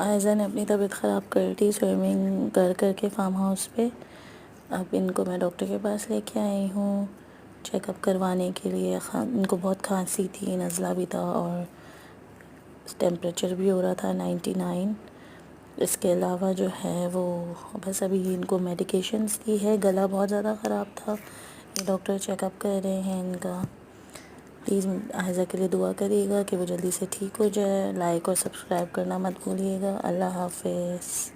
आयज़ा ने अपनी तबीयत ख़राब कर दी स्विमिंग कर के फार्म हाउस पे। अब इनको मैं डॉक्टर के पास लेके आई हूँ चेकअप करवाने के लिए। इनको बहुत खांसी थी, नज़ला भी था और टेम्परेचर भी हो रहा था 99। इसके अलावा जो है वो बस अभी इनको मेडिकेशंस दी है। गला बहुत ज़्यादा ख़राब था, ये डॉक्टर चेकअप कर रहे हैं इनका। प्लीज़ आयज़ा के लिए दुआ करिएगा कि वो जल्दी से ठीक हो जाए। लाइक और सब्सक्राइब करना मत भूलिएगा। अल्लाह हाफ़िज़।